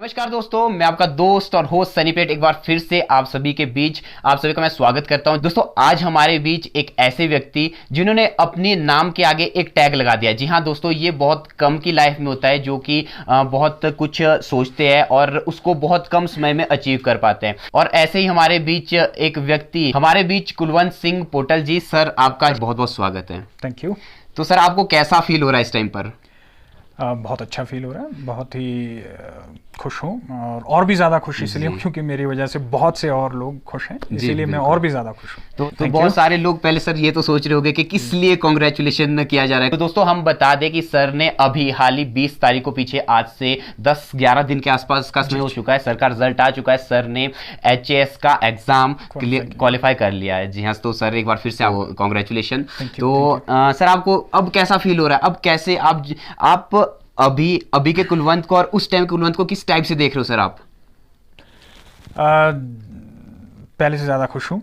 नमस्कार दोस्तों, मैं आपका दोस्त और होस्ट सनी पेट एक बार फिर से आप सभी के बीच आप सभी का मैं स्वागत करता हूं। दोस्तों, आज हमारे बीच एक ऐसे व्यक्ति जिन्होंने अपने नाम के आगे एक टैग लगा दिया। जी हां दोस्तों, ये बहुत कम की लाइफ में होता है जो कि बहुत कुछ सोचते हैं और उसको बहुत कम समय में अचीव कर पाते हैं। और ऐसे ही हमारे बीच एक व्यक्ति हमारे बीच कुलवंत सिंह पोटल जी। सर, आपका बहुत बहुत स्वागत है। Thank you. तो सर, आपको कैसा फील हो रहा है इस टाइम पर? बहुत अच्छा फील हो रहा है, बहुत ही खुश हूँ और भी ज़्यादा खुश इसलिए हूँ क्योंकि मेरी वजह से बहुत से और लोग खुश हैं, इसीलिए मैं और भी ज़्यादा खुश हूँ। तो बहुत सारे लोग पहले सर ये तो सोच रहे होंगे कि किस लिए कॉन्ग्रेचुलेशन किया जा रहा है। तो दोस्तों, हम बता दें कि सर ने अभी हाल ही 20 तारीख को पीछे आज से 10-11 दिन के आसपास का समय हो चुका है। सर का रिजल्ट आ चुका है। सर ने HAS का एग्जाम क्वालिफाई कर लिया है। जी हाँ, तो सर एक बार फिर से आपको कॉन्ग्रेचुलेशन। तो सर, आपको अब कैसा फील हो रहा है? अब कैसे आप अभी के कुलवंत को और उस टाइम के कुलवंत को किस टाइप से देख रहे हो सर आप? पहले से ज़्यादा खुश हूँ।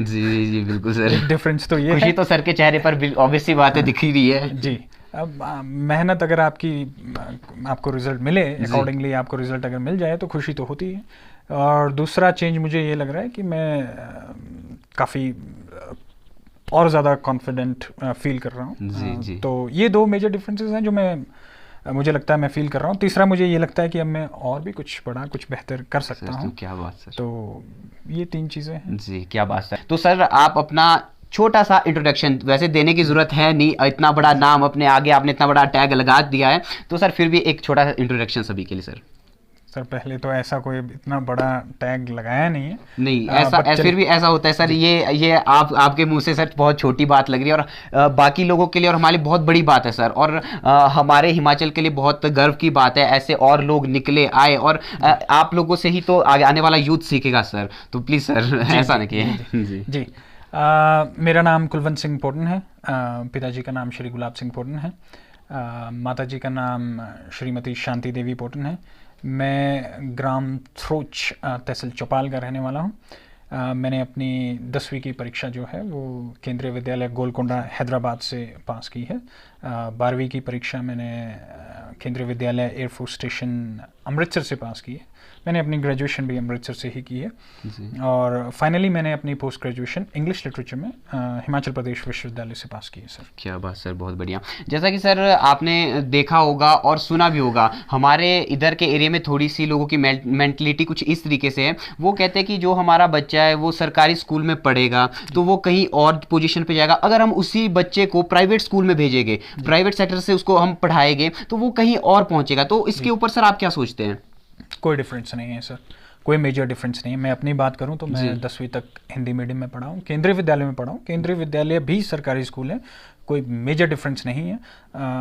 जी जी बिल्कुल सर। डिफरेंस तो ये खुशी है। तो सर के चेहरे पर ऑब्वियस सी बात है दिख ही रही है। जी। अब मेहनत अगर आपको रिजल्ट मिले, अकॉर्डिंगली आपको रिजल्ट अगर मिल जाए तो खुशी तो होती है। और दूसरा चेंज मुझे ये लग रहा है कि मैं काफ़ी और ज़्यादा कॉन्फिडेंट फील कर रहा हूँ। जी जी। तो ये दो मेजर डिफरेंसेस हैं जो मुझे लगता है मैं फील कर रहा हूँ। तीसरा, मुझे ये लगता है कि अब मैं और भी कुछ बड़ा कुछ बेहतर कर सकता हूँ। क्या बात सर। तो ये 3 चीज़ें हैं। जी, क्या बात सर। तो सर, आप अपना छोटा सा इंट्रोडक्शन, वैसे देने की जरूरत है नहीं, इतना बड़ा नाम अपने आगे आपने इतना बड़ा टैग लगा दिया है, तो सर फिर भी एक छोटा सा इंट्रोडक्शन सभी के लिए सर। सर, पहले तो ऐसा कोई इतना बड़ा टैग लगाया नहीं है। नहीं, ऐसा फिर भी ऐसा होता है सर। ये आपके मुंह से सर बहुत छोटी बात लग रही है और बाकी लोगों के लिए और हमारे लिए बहुत बड़ी बात है सर। और हमारे हिमाचल के लिए बहुत गर्व की बात है, ऐसे और लोग निकले आए और आप लोगों से ही तो आगे आने वाला यूथ सीखेगा सर। तो प्लीज़ सर ऐसा नहीं किए। जी जी। मेरा नाम कुलवंत सिंह पोटन है। पिताजी का नाम श्री गुलाब सिंह पोटन है। माताजी का नाम श्रीमती शांति देवी पोटन है। मैं ग्राम थ्रोच तहसील चौपाल का रहने वाला हूँ। मैंने अपनी 10वीं की परीक्षा जो है वो केंद्रीय विद्यालय गोलकोंडा हैदराबाद से पास की है। 12वीं की परीक्षा मैंने केंद्रीय विद्यालय एयरफोर्स स्टेशन अमृतसर से पास की है। मैंने अपनी ग्रेजुएशन भी अमृतसर से ही की है। और फाइनली मैंने अपनी पोस्ट ग्रेजुएशन इंग्लिश लिटरेचर में हिमाचल प्रदेश विश्वविद्यालय से पास की है सर। क्या बात सर, बहुत बढ़िया। जैसा कि सर आपने देखा होगा और सुना भी होगा, हमारे इधर के एरिया में थोड़ी सी लोगों की मेंटलिटी कुछ इस तरीके से है। वो कहते हैं कि जो हमारा बच्चा है वो सरकारी स्कूल में पढ़ेगा तो वो कहीं और पोजीशन पे जाएगा। अगर हम उसी बच्चे को प्राइवेट स्कूल में भेजेंगे, प्राइवेट सेक्टर से उसको हम पढ़ाएंगे तो वो कहीं और पहुंचेगा। तो इसके ऊपर सर आप क्या सोचते हैं? कोई डिफरेंस नहीं है सर, कोई मेजर डिफरेंस नहीं है। मैं अपनी बात करूं तो मैं 10वीं तक हिंदी मीडियम में पढ़ा हूं, केंद्रीय विद्यालय में पढ़ा हूं। केंद्रीय विद्यालय भी सरकारी स्कूल है, कोई मेजर डिफरेंस नहीं है।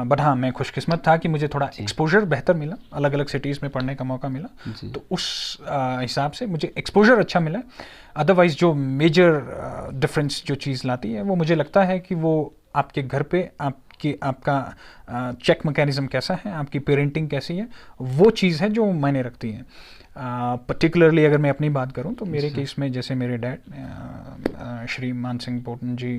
बट हाँ, मैं खुशकिस्मत था कि मुझे थोड़ा एक्सपोजर बेहतर मिला, अलग अलग सिटीज़ में पढ़ने का मौका मिला, तो उस हिसाब से मुझे एक्सपोजर अच्छा मिला। अदरवाइज़ जो मेजर डिफरेंस जो चीज़ लाती है वो मुझे लगता है कि वो आपके घर पे आपका चेक मैकेनिज्म कैसा है, आपकी पेरेंटिंग कैसी है, वो चीज़ है जो मायने रखती है। पर्टिकुलरली अगर मैं अपनी बात करूं तो मेरे केस में जैसे मेरे डैड श्री मान सिंह पोटन जी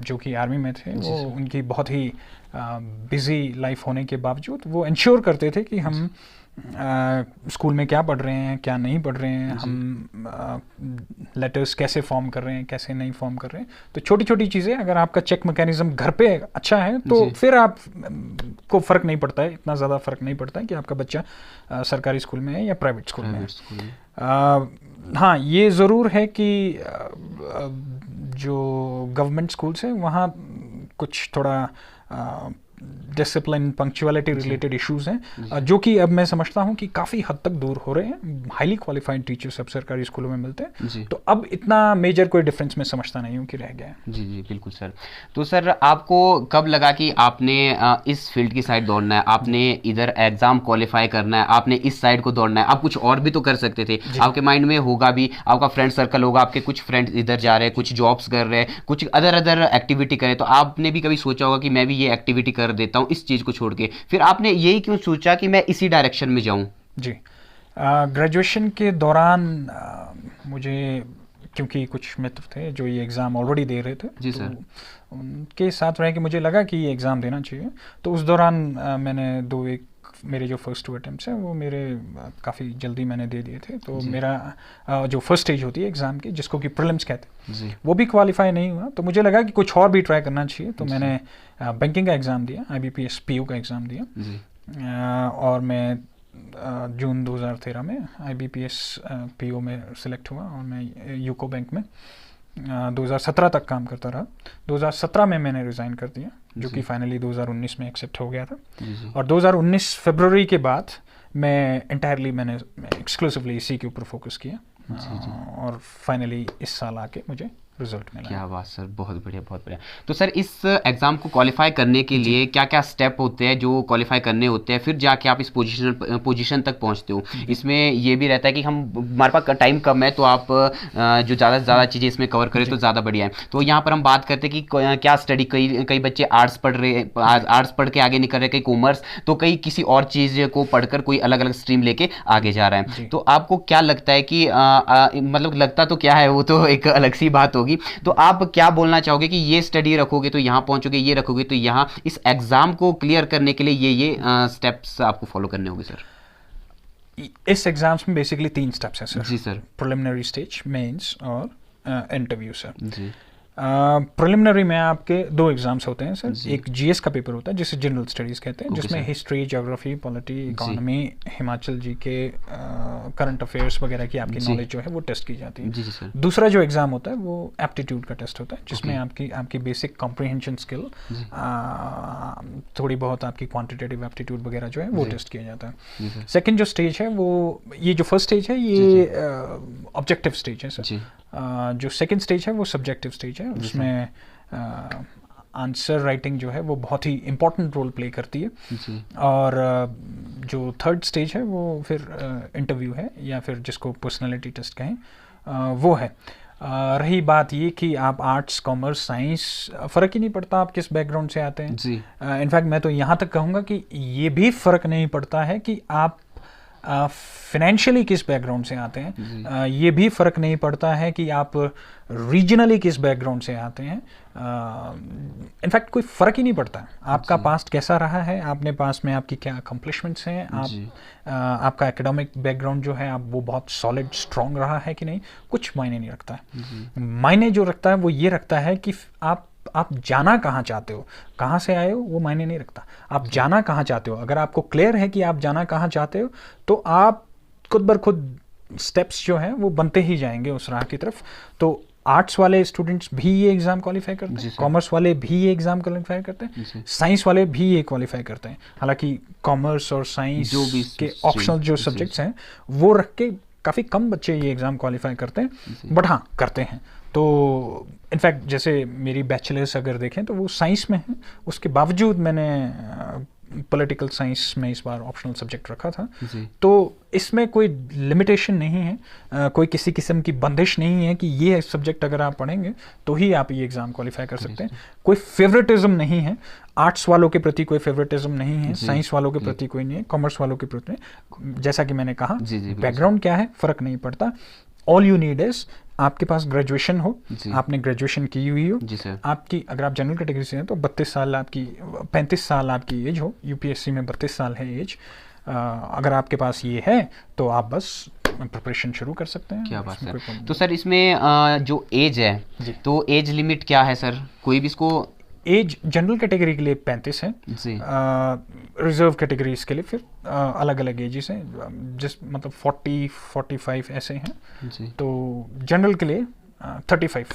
जो कि आर्मी में थे, वो उनकी बहुत ही बिजी लाइफ होने के बावजूद वो इंश्योर करते थे कि हम स्कूल में क्या पढ़ रहे हैं, क्या नहीं पढ़ रहे हैं, हम लेटर्स कैसे फॉर्म कर रहे हैं, कैसे नहीं फॉर्म कर रहे हैं। तो छोटी छोटी चीज़ें अगर आपका चेक मैकेनिज्म घर पे अच्छा है तो फिर आप को फ़र्क नहीं पड़ता है, इतना ज़्यादा फ़र्क नहीं पड़ता है कि आपका बच्चा सरकारी स्कूल में है या प्राइवेट स्कूल में है। हाँ, ये ज़रूर है कि जो गवर्नमेंट स्कूल्स हैं वहाँ कुछ थोड़ा डिसिप्लिन पंक्चुअलिटी रिलेटेड इश्यूज हैं जो कि अब मैं समझता हूं कि काफ़ी हद तक दूर हो रहे हैं। हाईली क्वालिफाइड टीचर्स अब सरकारी स्कूलों में मिलते हैं, तो अब इतना मेजर कोई डिफरेंस मैं समझता नहीं हूं कि रह गया है। जी जी बिल्कुल सर। तो सर, आपको कब लगा कि आपने इस फील्ड की साइड दौड़ना है, आपने इधर एग्जाम क्वालिफाई करना है, आपने इस साइड को दौड़ना है? आप कुछ और भी तो कर सकते थे, आपके माइंड में होगा भी, आपका फ्रेंड सर्कल होगा, आपके कुछ फ्रेंड्स इधर जा रहे हैं, कुछ जॉब्स कर रहे हैं, कुछ अदर एक्टिविटी करें, तो आपने भी कभी सोचा होगा कि मैं भी ये एक्टिविटी कर देता हूँ इस चीज़ को छोड़ के। फिर आपने यही क्यों सोचा कि मैं इसी डायरेक्शन में जाऊं? जी, ग्रेजुएशन के दौरान मुझे, क्योंकि कुछ मित्र थे जो ये एग्ज़ाम ऑलरेडी दे रहे थे, जी तो सर, उनके साथ रह के मुझे लगा कि ये एग्ज़ाम देना चाहिए। तो उस दौरान मैंने एक मेरे जो फर्स्ट 2 अटेम्प्ट्स हैं वो मेरे काफ़ी जल्दी मैंने दे दिए थे। तो मेरा जो फर्स्ट स्टेज होती है एग्ज़ाम की, जिसको कि प्रीलिम्स कहते हैं, वो भी क्वालिफाई नहीं हुआ। तो मुझे लगा कि कुछ और भी ट्राई करना चाहिए। तो मैंने बैंकिंग का एग्ज़ाम दिया, IBPS PO का एग्ज़ाम दिया, और मैं जून 2013 में IBPS PO में सिलेक्ट हुआ और मैं यूको बैंक में 2017 तक काम करता रहा। 2017 में मैंने रिज़ाइन कर दिया, जो कि फाइनली 2019 में एक्सेप्ट हो गया था। और 2019 फरवरी के बाद मैंने एक्सक्लूसिवली इसी के ऊपर फोकस किया, और फाइनली इस साल आके मुझे रिजल्ट मिला। क्या बात सर, बहुत बढ़िया बहुत बढ़िया। तो सर इस एग्ज़ाम को क्वालिफाई करने के लिए क्या क्या स्टेप होते हैं जो क्वालिफाई करने होते हैं, फिर जाके आप इस पोजीशन तक पहुंचते हो? इसमें ये भी रहता है कि हमारे पास टाइम कम है, तो आप जो ज़्यादा से ज़्यादा चीज़ें इसमें कवर करें तो ज़्यादा बढ़िया है। तो यहाँ पर हम बात करते हैं कि क्या स्टडी, कई बच्चे आर्ट्स पढ़ के आगे निकल रहे, कई कॉमर्स, तो कई किसी और चीज़ को पढ़कर कोई अलग अलग स्ट्रीम लेके आगे जा रहा है। तो आपको क्या लगता है कि मतलब लगता तो क्या है, वो तो एक अलग सी बात होगी। तो आप क्या बोलना चाहोगे कि ये स्टडी रखोगे तो यहाँ पहुंचोगे, ये रखोगे तो यहाँ, इस एग्जाम को क्लियर करने के लिए ये स्टेप्स आपको फॉलो करने होंगे सर? इस एग्जाम्स में बेसिकली 3 स्टेप्स हैं सर। जी सर। प्रिलिमिनरी स्टेज, मेंस और इंटरव्यू सर। जी। प्रिलिमिनरी में आपके 2 एग्जाम्स होते हैं सर। एक GS का पेपर होता है जिसे जनरल स्टडीज़ कहते हैं, जिसमें history, geography, polity, economy, Himachal G K current affairs वगैरह की आपकी नॉलेज जो है वो टेस्ट की जाती है। जी सर। दूसरा जो एग्ज़ाम होता है वो एप्टीट्यूड का टेस्ट होता है, जिसमें आपकी बेसिक कॉम्प्रिहेंशन स्किल, थोड़ी बहुत आपकी क्वान्टिटेटिव एप्टीट्यूड वगैरह जो है वो टेस्ट किया जाता है। सेकेंड जो स्टेज है वो, ये जो फर्स्ट स्टेज है ये ऑब्जेक्टिव स्टेज है सर। जो सेकेंड स्टेज है वो सब्जेक्टिव स्टेज है। उसमें आंसर राइटिंग जो है वो बहुत ही इम्पोर्टेंट रोल प्ले करती है। और जो थर्ड स्टेज है वो फिर इंटरव्यू है, या फिर जिसको पर्सनालिटी टेस्ट कहें, वो है। रही बात ये कि आप आर्ट्स, कॉमर्स, साइंस, फ़र्क ही नहीं पड़ता आप किस बैकग्राउंड से आते हैं। इनफैक्ट मैं तो यहाँ तक कहूँगा कि ये भी फ़र्क नहीं पड़ता है कि आप फाइनेंशियली किस बैकग्राउंड से आते हैं। ये भी फ़र्क नहीं पड़ता है कि आप रीजनली किस बैकग्राउंड से आते हैं। इनफैक्ट कोई फ़र्क ही नहीं पड़ता आपका पास्ट कैसा रहा है, आपने पास्ट में आपकी क्या अकम्पलिशमेंट्स हैं, आपका एकेडमिक बैकग्राउंड जो है आप वो बहुत सॉलिड स्ट्रॉन्ग रहा है कि नहीं, कुछ मायने नहीं रखता है। मायने जो रखता है वो ये रखता है कि आप जाना कहाँ चाहते हो, कहाँ से आए हो, वो मायने नहीं रखता। आप जाना कहाँ चाहते हो, अगर आपको क्लियर है कि आप जाना कहाँ चाहते हो, तो आप खुद बर खुद स्टेप्स जो हैं वो बनते ही जाएंगे उस राह की तरफ। तो आर्ट्स वाले स्टूडेंट्स भी ये एग्ज़ाम क्वालिफाई करते हैं, कॉमर्स वाले भी ये एग्ज़ाम क्वालिफाई करते हैं, साइंस वाले भी ये क्वालिफाई करते हैं। हालांकि कॉमर्स और साइंस के ऑप्शनल जो सब्जेक्ट्स हैं वो रख के काफ़ी कम बच्चे ये एग्ज़ाम क्वालिफाई करते हैं, बट हाँ करते हैं। तो इनफैक्ट जैसे मेरी बैचलर्स अगर देखें तो वो साइंस में है, उसके बावजूद मैंने पॉलिटिकल साइंस में इस बार ऑप्शनल सब्जेक्ट रखा था। तो इसमें कोई लिमिटेशन नहीं है, कोई किसी किस्म की बंदिश नहीं है कि ये सब्जेक्ट अगर आप पढ़ेंगे तो ही आप ये एग्ज़ाम क्वालिफाई कर सकते हैं। कोई फेवरेटिज्म नहीं है, आर्ट्स वालों के प्रति कोई फेवरेटिज्म नहीं है, साइंस वालों के प्रति कोई नहीं है, कॉमर्स वालों के प्रति। जैसा कि मैंने कहा, बैकग्राउंड क्या है फ़र्क नहीं पड़ता। ऑल यू नीड इज़ आपके पास ग्रेजुएशन हो, आपने ग्रेजुएशन की हुई हो, आपकी अगर आप जनरल कैटेगरी से हैं तो 32 साल आपकी, 35 साल आपकी एज हो, यूपीएससी में 32 साल है एज। अगर आपके पास ये है तो आप बस प्रिपरेशन शुरू कर सकते हैं। क्या बात है। तो सर इसमें जो एज है, तो एज लिमिट क्या है सर? कोई भी इसको एज जनरल कैटेगरी के लिए 35 है, रिजर्व कैटेगरीज के लिए फिर अलग अलग एजेस हैं, जिस मतलब 40-45 ऐसे हैं। तो जनरल के लिए 35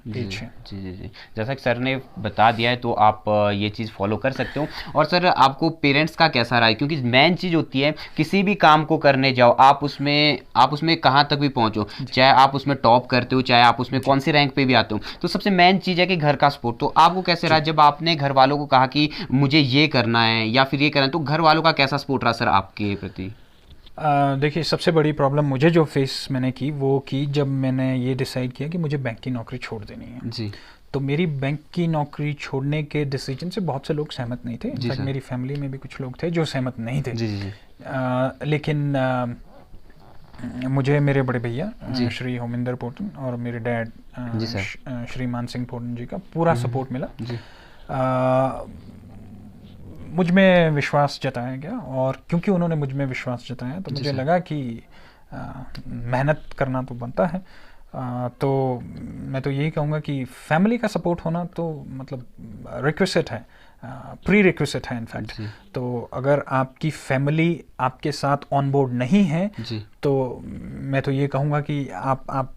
एज है। जी। जैसा कि सर ने बता दिया है तो आप ये चीज़ फॉलो कर सकते हो। और सर आपको पेरेंट्स का कैसा रहा है? क्योंकि मेन चीज़ होती है किसी भी काम को करने जाओ, आप उसमें कहाँ तक भी पहुँचो, चाहे आप उसमें टॉप करते हो, चाहे आप उसमें कौन सी रैंक पे भी आते हो, तो सबसे मेन चीज़ है कि घर का सपोर्ट। तो आपको कैसे रहा जब आपने घर वालों को कहा कि मुझे ये करना है या फिर ये करना है, तो घर वालों का कैसा सपोर्ट रहा सर आपके प्रति? देखिए, सबसे बड़ी प्रॉब्लम मुझे जो फेस मैंने की वो की जब मैंने ये डिसाइड किया कि मुझे बैंक की नौकरी छोड़ देनी है। जी। तो मेरी बैंक की नौकरी छोड़ने के डिसीजन से बहुत से लोग सहमत नहीं थे। इनफैक्ट मेरी फैमिली में भी कुछ लोग थे जो सहमत नहीं थे। जी। लेकिन मुझे मेरे बड़े भैया श्री होमिंदर पोर्टन और मेरे डैड श्री मान सिंह पोर्टन जी का पूरा सपोर्ट मिला। मुझ में विश्वास जताया गया, और क्योंकि उन्होंने मुझ में विश्वास जताया तो मुझे लगा कि मेहनत करना तो बनता है। तो मैं तो यही कहूँगा कि फैमिली का सपोर्ट होना तो मतलब रिक्विजिट है, प्री रिक्विजिट है इनफैक्ट। तो अगर आपकी फैमिली आपके साथ ऑन बोर्ड नहीं है तो मैं तो ये कहूँगा कि आप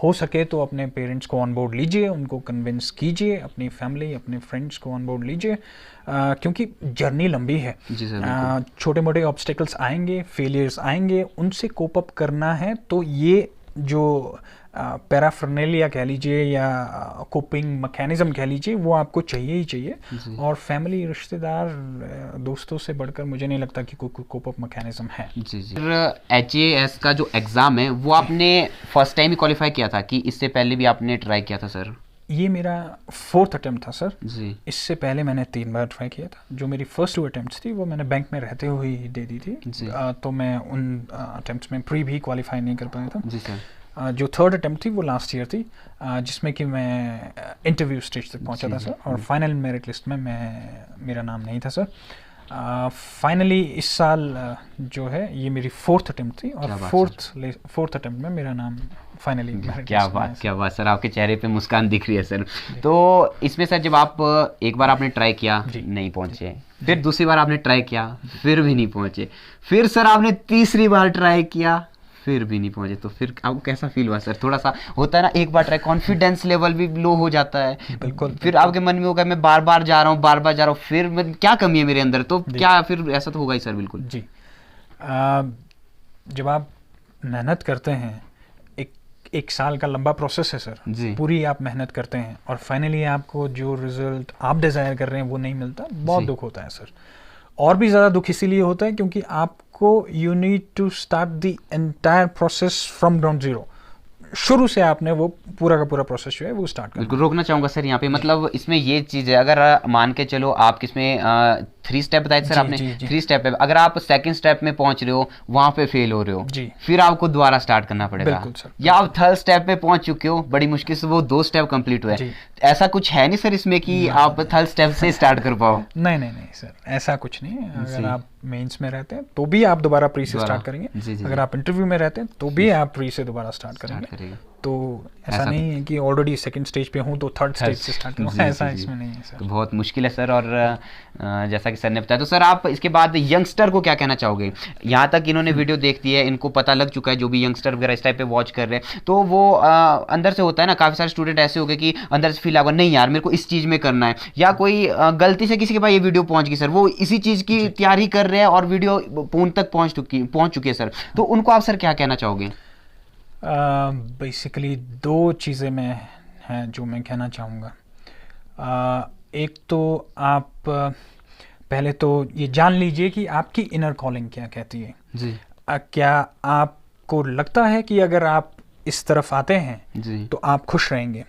हो सके तो अपने पेरेंट्स को ऑन बोर्ड लीजिए, उनको कन्विंस कीजिए, अपनी फैमिली अपने फ्रेंड्स को ऑन बोर्ड लीजिए, क्योंकि जर्नी लंबी है। छोटे मोटे ऑब्स्टिकल्स आएंगे, फेलियर्स आएंगे, उनसे कोप अप करना है। तो ये जो पैराफर्नेलिया कह लीजिए या कोपिंग मैकेनिज्म कह लीजिए, वो आपको चाहिए ही चाहिए। और फैमिली, रिश्तेदार, दोस्तों से बढ़कर मुझे नहीं लगता कि कोई कोप अप मैकेनिज्म है। जी जी। HAS का जो एग्ज़ाम है वो आपने फर्स्ट टाइम ही क्वालिफाई किया था कि इससे पहले भी आपने ट्राई किया था सर? ये मेरा 4th अटेम्प्ट था सर जी। इससे पहले मैंने 3 बार ट्राई किया था। जो मेरी फर्स्ट 2 अटेम्प्ट्स थी वो मैंने बैंक में रहते हुए ही दे दी थी। तो मैं उन अटेम्प्ट्स में प्री भी क्वालिफाई नहीं कर पाया था। जी सर। जो 3rd अटेम्प्ट थी वो लास्ट ईयर थी, जिसमें कि मैं इंटरव्यू स्टेज तक पहुंचा था सर, और फाइनल मेरिट लिस्ट में मेरा नाम नहीं था सर। फाइनली इस साल जो है ये मेरी 4th अटेम्प्ट थी, और 4th अटेम्प्ट में मेरा नाम फाइनली। क्या बात सर, आपके चेहरे पे मुस्कान दिख रही है सर। तो इसमें सर जब आप एक बार आपने ट्राई किया नहीं पहुंचे, फिर दूसरी बार आपने ट्राई किया फिर भी नहीं पहुंचे, फिर सर आपने तीसरी बार ट्राई किया फिर भी नहीं पहुंचे, तो फिर आपको कैसा फील हुआ सर? थोड़ा सा होता है ना, एक बार ट्राई, कॉन्फिडेंस लेवल भी लो हो जाता है। बिल्कुल। फिर आपके मन में होगा मैं बार बार जा रहा हूँ, फिर मैं क्या कमी है मेरे अंदर, तो क्या फिर ऐसा तो होगा ही सर? बिल्कुल जी। जब आप मेहनत करते हैं, एक साल का लंबा प्रोसेस है सर जी। पूरी आप मेहनत करते हैं और फाइनली आपको जो रिजल्ट आप डिज़ायर कर रहे हैं वो नहीं मिलता, बहुत दुख होता है सर। और भी ज़्यादा दुख इसीलिए होता है क्योंकि आपको you need to start the entire process from ground zero. शुरू से आपने वो पूरा का पूरा प्रोसेस जो है वो स्टार्ट करना। बिल्कुल रोकना चाहूँगा सर यहाँ पे, मतलब इसमें ये चीज़ है, अगर मान के चलो आप किसमें 3 स्टेप बताए सर आपने, 3 स्टेप है, अगर आप 2nd स्टेप में पहुंच रहे हो, वहां पे फेल हो रहे हो, फिर आपको दोबारा स्टार्ट करना पड़ेगा। या आप 3rd स्टेप में पहुंच चुके हो, बड़ी मुश्किल से वो 2 स्टेप कंप्लीट हुए, ऐसा कुछ है नहीं सर इसमें कि आप 3rd स्टेप से स्टार्ट कर पाओ? नहीं सर, ऐसा कुछ नहीं है। अगर आप मेंस में रहते हैं तो भी आप दोबारा प्री से स्टार्ट करेंगे, अगर आप इंटरव्यू में रहते हैं तो भी आप प्री से दोबारा स्टार्ट करेंगे। तो ऐसा नहीं है कि ऑलरेडी 2nd स्टेज पे हूँ तो 3rd स्टेज से स्टार्ट करूँ, ऐसा इसमें नहीं है सर। तो बहुत मुश्किल है सर। और जैसा कि सर ने बताया, तो सर आप इसके बाद यंगस्टर को क्या कहना चाहोगे? यहाँ तक इन्होंने वीडियो देख दी है, इनको पता लग चुका है, जो भी यंगस्टर वगैरह इस टाइप पे वॉच कर रहे हैं, तो वो अंदर से होता है ना, काफ़ी सारे स्टूडेंट ऐसे हो गए कि अंदर से फील आगा नहीं यार मेरे को इस चीज़ में करना है, या कोई गलती से किसी के पास ये वीडियो पहुँच गई सर, वो इसी चीज़ की तैयारी कर रहे हैं और वीडियो पूर्ण तक पहुँच चुकी है सर, तो उनको आप सर क्या कहना चाहोगे? बेसिकली 2 चीज़ें में हैं जो मैं कहना चाहूँगा। एक तो आप पहले तो ये जान लीजिए कि आपकी इनर कॉलिंग क्या कहती है जी। क्या आपको लगता है कि अगर आप इस तरफ आते हैं जी तो आप खुश रहेंगे?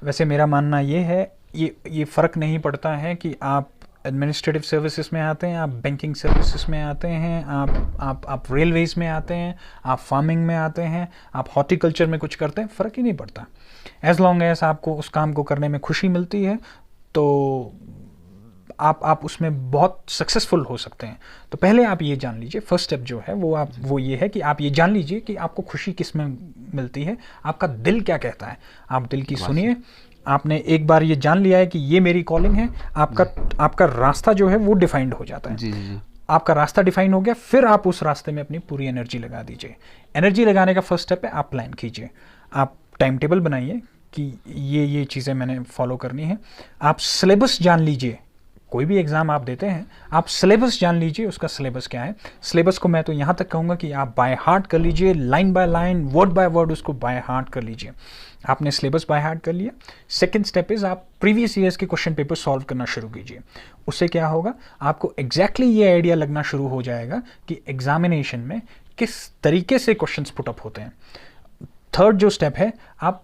वैसे मेरा मानना ये है, ये फ़र्क नहीं पड़ता है कि आप एडमिनिस्ट्रेटिव सर्विसेज में आते हैं, आप बैंकिंग सर्विसेज में आते हैं, आप रेलवेज़ में आते हैं, आप फार्मिंग में आते हैं, आप हॉर्टिकल्चर में कुछ करते हैं, फ़र्क ही नहीं पड़ता। एज लॉन्ग एज आपको उस काम को करने में खुशी मिलती है तो आप उसमें बहुत सक्सेसफुल हो सकते हैं। तो पहले आप ये जान लीजिए, फर्स्ट स्टेप जो है वो ये है कि आप ये जान लीजिए कि आपको खुशी किस में मिलती है, आपका दिल क्या कहता है। आप दिल की सुनिए। आपने एक बार ये जान लिया है कि ये मेरी कॉलिंग है, आपका रास्ता जो है वो डिफाइंड हो जाता है। जी। आपका रास्ता डिफाइन हो गया, फिर आप उस रास्ते में अपनी पूरी एनर्जी लगा दीजिए। एनर्जी लगाने का फर्स्ट स्टेप है आप प्लान कीजिए, आप टाइम टेबल बनाइए कि ये चीज़ें मैंने फॉलो करनी है। आप सिलेबस जान लीजिए, कोई भी एग्ज़ाम आप देते हैं आप सिलेबस जान लीजिए, उसका सिलेबस क्या है। सिलेबस को मैं तो यहाँ तक कहूँगा कि आप बाय हार्ट कर लीजिए, line by line, word by word उसको बाय हार्ट कर लीजिए। आपने सिलेबस बाय हार्ट कर लिया। सेकंड स्टेप इज़ आप प्रीवियस ईयर्स के क्वेश्चन पेपर सॉल्व करना शुरू कीजिए। उससे क्या होगा, आपको एग्जैक्टली ये आइडिया लगना शुरू हो जाएगा कि एग्जामिनेशन में किस तरीके से क्वेश्चंस पुट अप होते हैं। थर्ड जो स्टेप है, आप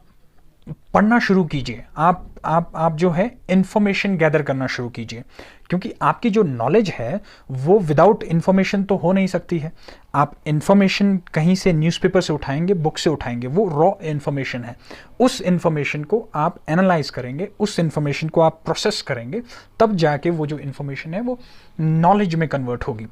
पढ़ना शुरू कीजिए, आप जो है इंफॉर्मेशन गैदर करना शुरू कीजिए, क्योंकि आपकी जो नॉलेज है वो विदाउट इंफॉर्मेशन तो हो नहीं सकती है। आप इंफॉर्मेशन कहीं से न्यूज़पेपर से उठाएंगे, बुक से उठाएंगे, वो रॉ इंफॉर्मेशन है। उस इंफॉर्मेशन को आप एनालाइज करेंगे, उस इंफॉर्मेशन को आप प्रोसेस करेंगे, तब जाके वो जो इंफॉर्मेशन है वो नॉलेज में कन्वर्ट होगी।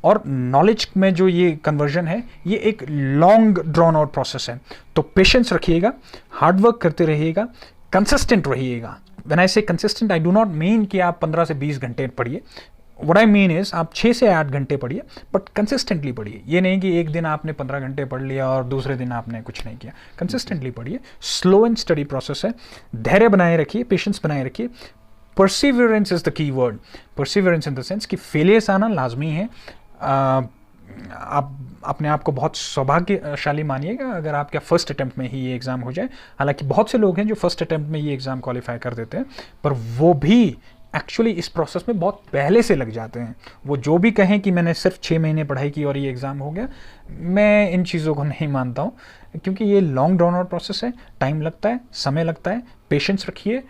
और नॉलेज में जो ये कन्वर्जन है ये एक लॉन्ग ड्रॉन आउट प्रोसेस है। तो पेशेंस रखिएगा, हार्डवर्क करते रहिएगा, कंसिस्टेंट रहिएगा। व्हेन आई से consistent, I do not mean कि आप 15 से 20 घंटे पढ़िए। व्हाट आई मीन इज आप 6 से 8 घंटे पढ़िए, बट कंसिस्टेंटली पढ़िए। ये नहीं कि एक दिन आपने 15 घंटे पढ़ लिया और दूसरे दिन आपने कुछ नहीं किया। कंसिस्टेंटली पढ़िए। स्लो एंड स्टडी प्रोसेस है। धैर्य बनाए रखिए, पेशेंस बनाए रखिए। Perseverance is the key word. Perseverance in the sense कि फेलियर्स आना लाजमी है। आप अपने आप को बहुत सौभाग्यशाली मानिएगा अगर आपका फर्स्ट अटेम्प्ट में ही ये एग्ज़ाम हो जाए। हालांकि बहुत से लोग हैं जो फर्स्ट अटेम्प्ट में ये एग्ज़ाम क्वालिफाई कर देते हैं, पर वो भी एक्चुअली इस प्रोसेस में बहुत पहले से लग जाते हैं। वो जो भी कहें कि मैंने सिर्फ 6 महीने पढ़ाई की और ये एग्ज़ाम हो गया, मैं इन चीज़ों को नहीं मानता हूँ, क्योंकि ये लॉन्ग ड्रॉन आउट प्रोसेस है। टाइम लगता है, समय लगता है। पेशेंस रखिए,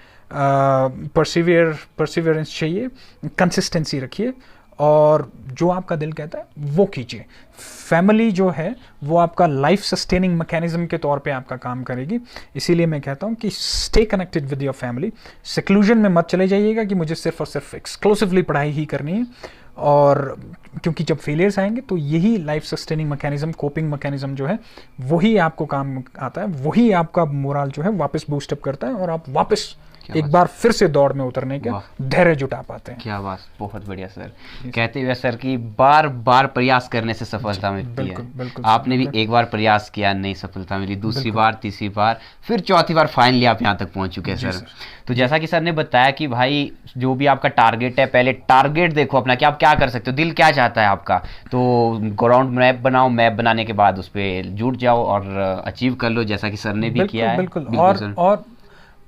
परसिवियरेंस चाहिए, कंसिस्टेंसी रखिए, और जो आपका दिल कहता है वो कीजिए। फैमिली जो है वो आपका लाइफ सस्टेनिंग मैकेनिज्म के तौर पे आपका काम करेगी। इसीलिए मैं कहता हूँ कि stay connected with your family. Seclusion में मत चले जाइएगा कि मुझे सिर्फ और सिर्फ एक्सक्लूसिवली पढ़ाई ही करनी है, और क्योंकि जब फेलियर्स आएंगे तो यही life sustaining mechanism, coping mechanism जो है वही आपको काम आता है, वही आपका मोरल जो है वापस बूस्टअप करता है, और आप वापस एक बार फिर से दौड़ में उतरने का धैर्य जुटा पाते हैं। क्या बात, बहुत बढ़िया सर। कहते हुए सर कि बार बार प्रयास करने से सफलता मिलती है। बिल्कुल आपने भी एक बार प्रयास किया, नहीं सफलता मिली, दूसरी बार, तीसरी बार, फिर चौथी बार फाइनली आप यहाँ तक पहुंच चुके हैं सर। तो जैसा कि सर ने बताया कि भाई जो भी आपका टारगेट है, पहले टारगेट देखो अपना कि आप क्या कर सकते हो, दिल क्या चाहता है आपका, तो ग्राउंड मैप बनाओ, मैप बनाने के बाद उस पर जुट जाओ और अचीव कर लो, जैसा कि सर ने भी किया है। बिल्कुल।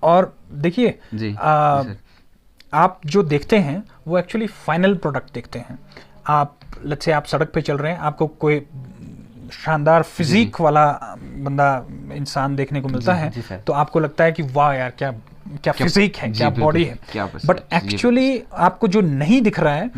और देखिए, आप जो देखते हैं वो एक्चुअली फाइनल प्रोडक्ट देखते हैं। आप लेट्स से आप सड़क पे चल रहे हैं, आपको कोई शानदार फिजिक वाला बंदा, इंसान देखने को मिलता है, तो आपको लगता है कि वाह यार, क्या फिजिक है, क्या बॉडी है। बट एक्चुअली आपको जो नहीं दिख रहा है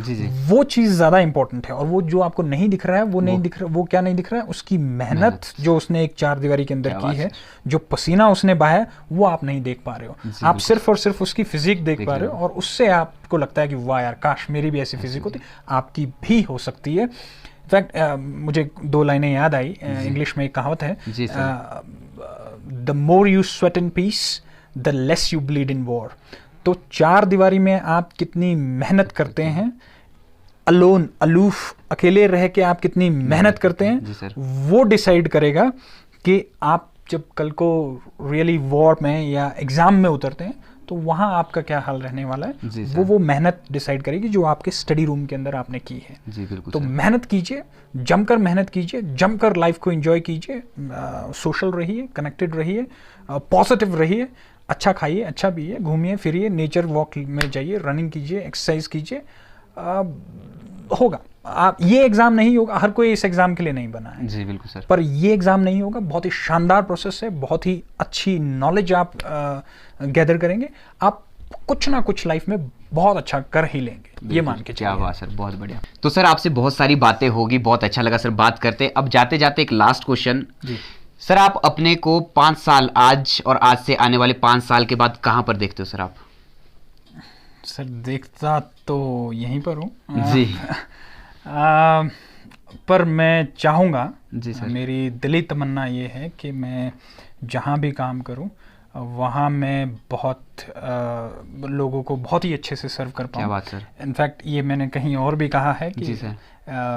वो चीज ज्यादा इंपॉर्टेंट है। और वो जो आपको नहीं दिख रहा है वो नहीं दिख रहा, वो क्या नहीं दिख रहा है, उसकी मेहनत जो उसने एक 4 दीवारी के अंदर की है, जो पसीना उसने बहाया, वो आप नहीं देख पा रहे हो। आप सिर्फ और सिर्फ उसकी फिजिक देख पा रहे हो, और उससे आपको लगता है कि वाह यार, काश मेरी भी ऐसी फिजिक होती। आपकी भी हो सकती है। इनफैक्ट मुझे 2 लाइनें याद आई। इंग्लिश में एक कहावत है, the more you sweat in peace the less you bleed in war. तो 4 दीवारी में आप कितनी मेहनत करते हैं, अलोन, अलूफ, अकेले रह के आप कितनी मेहनत करते हैं, वो डिसाइड करेगा कि आप जब कल को रियली वॉर में या एग्जाम में उतरते हैं तो वहाँ आपका क्या हाल रहने वाला है। वो मेहनत डिसाइड करेगी जो आपके स्टडी रूम के अंदर आपने की है। जी बिल्कुल। तो मेहनत कीजिए, जमकर मेहनत कीजिए, जमकर लाइफ को एंजॉय कीजिए, सोशल रहिए, कनेक्टेड रहिए, पॉजिटिव रहिए, अच्छा खाइए, अच्छा पिए, घूमिए फिरिए, नेचर वॉक में जाइए, रनिंग कीजिए, एक्सरसाइज कीजिए। होगा। आप ये एग्जाम नहीं होगा, हर कोई इस एग्जाम के लिए नहीं बना है। जी बिल्कुल सर। पर ये एग्जाम नहीं होगा। बहुत ही शानदार प्रोसेस है, बहुत ही अच्छी नॉलेज आप गैदर करेंगे, आप कुछ ना कुछ लाइफ में बहुत अच्छा कर ही लेंगे, ये मान के चलिए। क्या बात सर, बहुत बढ़िया। तो सर आपसे बहुत सारी बातें होगी, बहुत अच्छा लगा सर बात करते। अब जाते जाते एक लास्ट क्वेश्चन सर, आप अपने को 5 साल आज और आज से आने वाले 5 साल के बाद कहाँ पर देखते हो सर आप? सर देखता तो यहीं पर हूँ जी। पर मैं चाहूँगा, जी सर, मेरी दिली तमन्ना ये है कि मैं जहाँ भी काम करूँ वहाँ मैं बहुत लोगों को बहुत ही अच्छे से सर्व कर पाऊँ। क्या बात सर। इनफैक्ट ये मैंने कहीं और भी कहा है कि जी सर,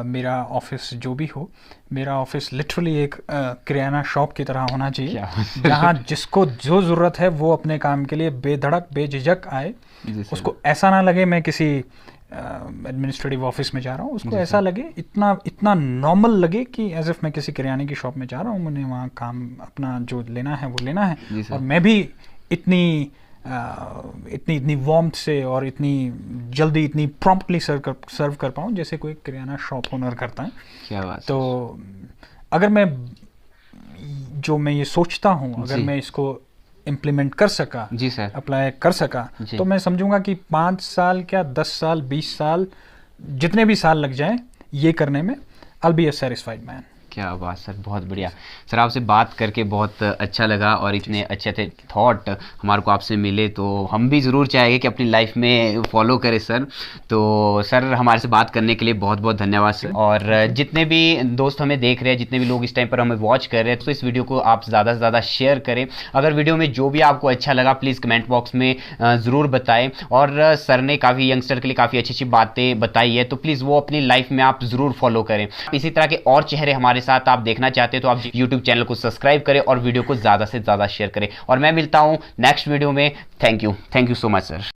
मेरा ऑफिस जो भी हो, मेरा ऑफिस लिटरली एक किराना शॉप की तरह होना चाहिए, जहाँ जिसको जो ज़रूरत है वो अपने काम के लिए बेधड़क बेझिझक आए। उसको ऐसा ना लगे मैं किसी एडमिनिस्ट्रेटिव ऑफिस में जा रहा हूँ, उसको ऐसा लगे, इतना नॉर्मल लगे कि एज इफ मैं किसी किराने की शॉप में जा रहा हूँ, मुझे वहाँ काम अपना जो लेना है वो लेना है, और मैं भी इतनी वार्मथ से और इतनी जल्दी, इतनी प्रॉम्प्टली सर्व कर पाऊँ जैसे कोई किराना शॉप ओनर करता है। क्या बात। तो अगर मैं ये सोचता हूँ, अगर मैं इसको इम्प्लीमेंट कर सका, जी सर, अप्लाई कर सका, तो मैं समझूंगा कि 5 साल क्या 10 साल 20 साल जितने भी साल लग जाएं ये करने में, I'll be a satisfied man। क्या बात सर, बहुत बढ़िया सर, आपसे बात करके बहुत अच्छा लगा और इतने अच्छे अच्छे थॉट हमारे को आपसे मिले तो हम भी ज़रूर चाहेंगे कि अपनी लाइफ में फॉलो करें सर। तो सर हमारे से बात करने के लिए बहुत बहुत धन्यवाद सर। और जितने भी दोस्त हमें देख रहे हैं, जितने भी लोग इस टाइम पर हमें वॉच कर रहे हैं, तो इस वीडियो को आप ज़्यादा से ज़्यादा शेयर करें। अगर वीडियो में जो भी आपको अच्छा लगा प्लीज़ कमेंट बॉक्स में ज़रूर बताएं। और सर ने काफ़ी यंगस्टर के लिए काफ़ी अच्छी अच्छी बातें बताई है, तो प्लीज़ वो अपनी लाइफ में आप ज़रूर फॉलो करें। इसी तरह के और चेहरे हमारे साथ आप देखना चाहते हैं तो आप YouTube चैनल को सब्सक्राइब करें और वीडियो को ज्यादा से ज्यादा शेयर करें। और मैं मिलता हूं नेक्स्ट वीडियो में। Thank you so much sir.